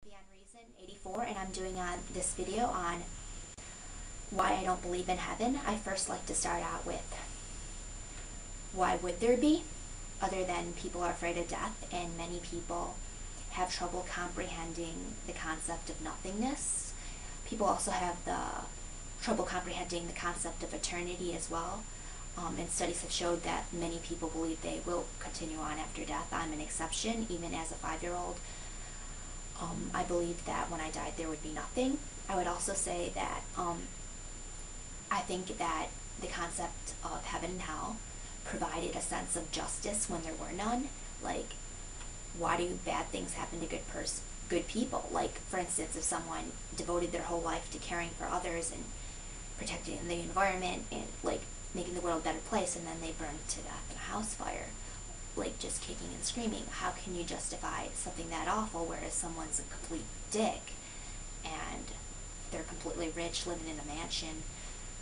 Beyond Reason 84, and I'm doing this video on why I don't believe in heaven. I first like to start out with why would there be, other than people are afraid of death, and many people have trouble comprehending the concept of nothingness. People also have the trouble comprehending the concept of eternity as well. And studies have showed that many people believe they will continue on after death. I'm an exception. Even as a 5-year-old, I believed that when I died there would be nothing. I would also say that I think that the concept of heaven and hell provided a sense of justice when there were none. Like, why do bad things happen to good people? Like, for instance, if someone devoted their whole life to caring for others and protecting the environment and like making the world a better place, and then they burned to death in a house fire, like just kicking and screaming, how can you justify something that awful, whereas someone's a complete dick and they're completely rich, living in a mansion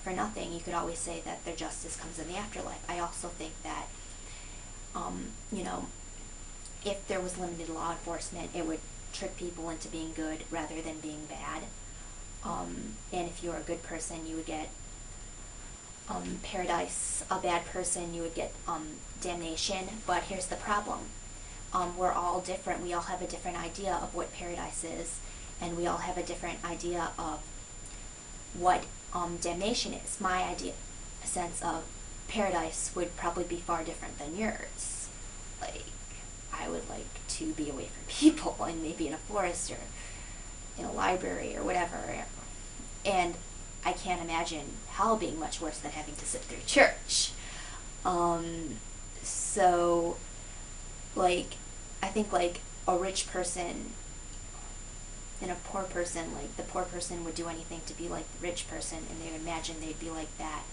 for nothing? You could always say that their justice comes in the afterlife. I also think that if there was limited law enforcement, it would trick people into being good rather than being bad. And if you're a good person, you would get paradise. A bad person, you would get damnation. But here's the problem. We're all different. We all have a different idea of what paradise is, and we all have a different idea of what damnation is. My idea, sense of paradise would probably be far different than yours. Like, I would like to be away from people and maybe in a forest or in a library or whatever. And I can't imagine hell being much worse than having to sit through church. So, like, I think, like, a rich person and a poor person, like, the poor person would do anything to be like the rich person, and they would imagine they'd be like that.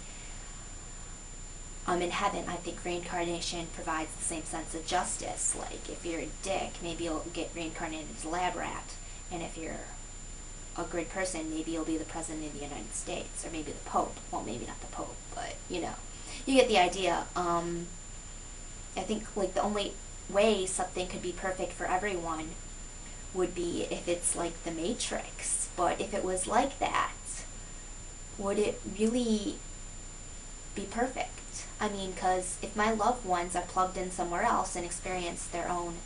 In heaven, I think reincarnation provides the same sense of justice. Like, if you're a dick, maybe you'll get reincarnated as a lab rat, and if you're a good person, maybe you'll be the president of the United States, or maybe the Pope. Well, maybe not the Pope, but, you get the idea. I think, like, the only way something could be perfect for everyone would be if it's like the Matrix. But if it was like that, would it really be perfect? I mean, because if my loved ones are plugged in somewhere else and experience their own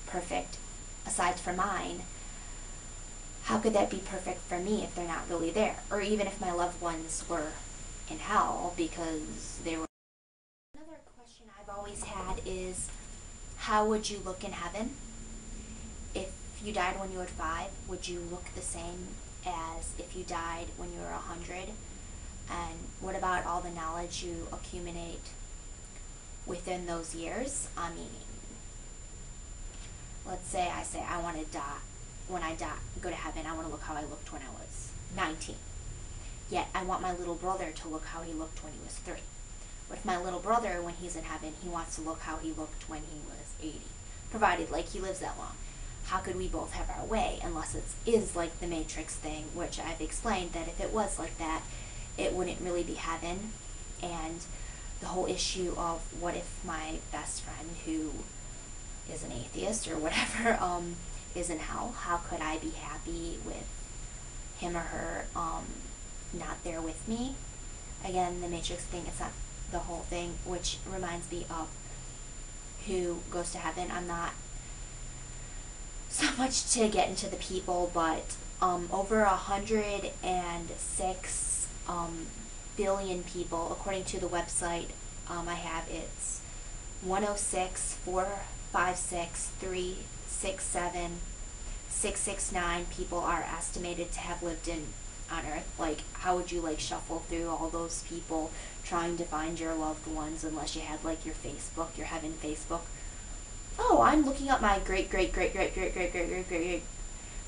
perfect aside from mine, how could that be perfect for me if they're not really there? Or even if my loved ones were in hell because they were... Another question I've always had is, how would you look in heaven? If you died when you were 5, would you look the same as if you died when you were 100? And what about all the knowledge you accumulate within those years? I mean, let's say I want to die. When I die, go to heaven, I want to look how I looked when I was 19. Yet I want my little brother to look how he looked when he was 3. But if my little brother, when he's in heaven, he wants to look how he looked when he was 80, provided, like, he lives that long, how could we both have our way? Unless it is like the Matrix thing, which I've explained that if it was like that, it wouldn't really be heaven. And the whole issue of what if my best friend, who is an atheist or whatever, is in hell, how could I be happy with him or her not there with me? Again, the Matrix thing, it's not the whole thing, which reminds me of who goes to heaven. I'm not so much to get into the people, but over 106 billion people, according to the website I have, it's 106,456,367,669 people are estimated to have lived on Earth. Like, how would you, like, shuffle through all those people trying to find your loved ones unless you had, like, your Facebook, your heaven Facebook? Oh, I'm looking up my great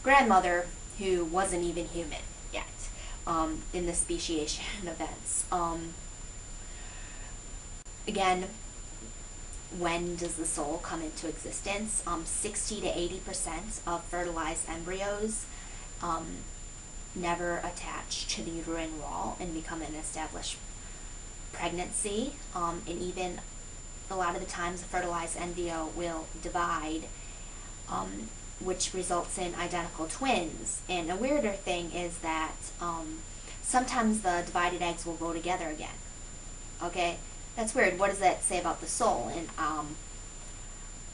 grandmother who wasn't even human yet in the speciation events. Again, when does the soul come into existence? 60 to 80% of fertilized embryos never attach to the uterine wall and become an established pregnancy. And even a lot of the times, the fertilized embryo will divide which results in identical twins. And a weirder thing is that sometimes the divided eggs will grow together again. Okay, that's weird. What does that say about the soul and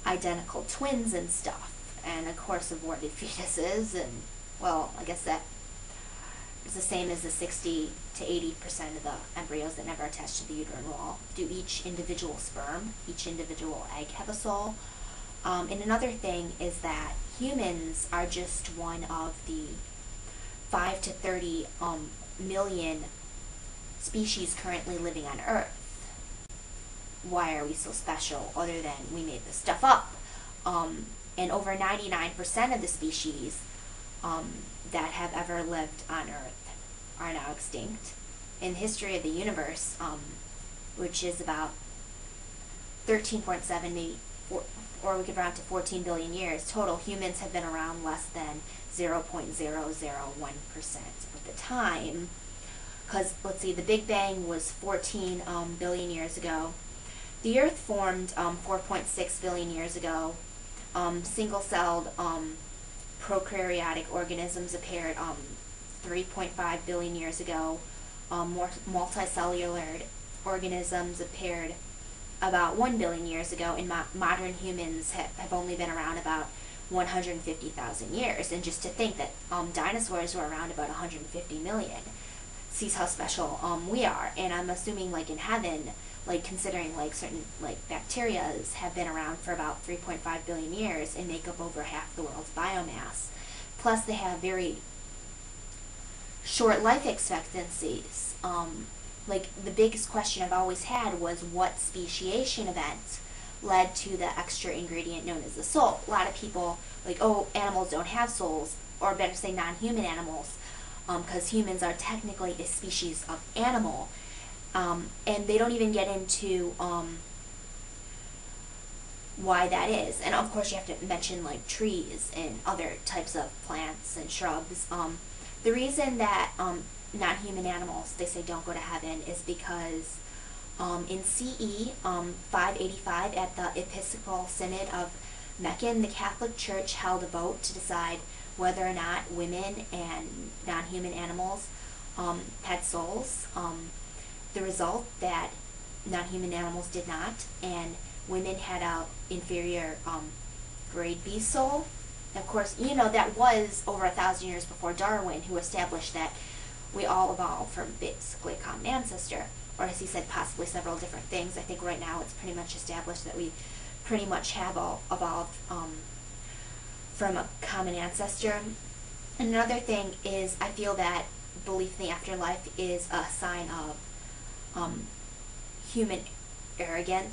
identical twins and stuff? And of course, aborted fetuses, and well, I guess that is the same as the 60 to 80% of the embryos that never attach to the uterine wall. Do each individual sperm, each individual egg have a soul? And another thing is that humans are just one of the 5 to 30 million species currently living on Earth. Why are we so special other than we made this stuff up? And over 99% of the species that have ever lived on Earth are now extinct. In the history of the universe, which is about 13.7, maybe, or we could round to 14 billion years total, humans have been around less than 0.001% of the time. Because, let's see, the Big Bang was 14 billion years ago. The Earth formed 4.6 billion years ago. Single-celled prokaryotic organisms appeared 3.5 billion years ago. Multicellular organisms appeared about 1 billion years ago, and modern humans have only been around about 150,000 years. And just to think that dinosaurs were around about 150 million sees how special we are. And I'm assuming, like, in heaven, like, considering, like, certain, like, bacterias have been around for about 3.5 billion years and make up over half the world's biomass. Plus, they have very short life expectancies. Like, the biggest question I've always had was what speciation event led to the extra ingredient known as the soul. A lot of people, like, oh, animals don't have souls, or better say non-human animals, because humans are technically a species of animal. And they don't even get into why that is. And of course you have to mention, like, trees and other types of plants and shrubs. The reason that non-human animals, they say, don't go to heaven is because in CE 585 at the Episcopal Synod of Meccan, the Catholic Church held a vote to decide whether or not women and non-human animals had souls. The result that non-human animals did not, and women had a inferior grade B soul. Of course, you know, that was over 1,000 years before Darwin, who established that we all evolved from basically a common ancestor, or as he said, possibly several different things. I think right now it's pretty much established that we pretty much have all evolved from a common ancestor. Another thing is, I feel that belief in the afterlife is a sign of human arrogance.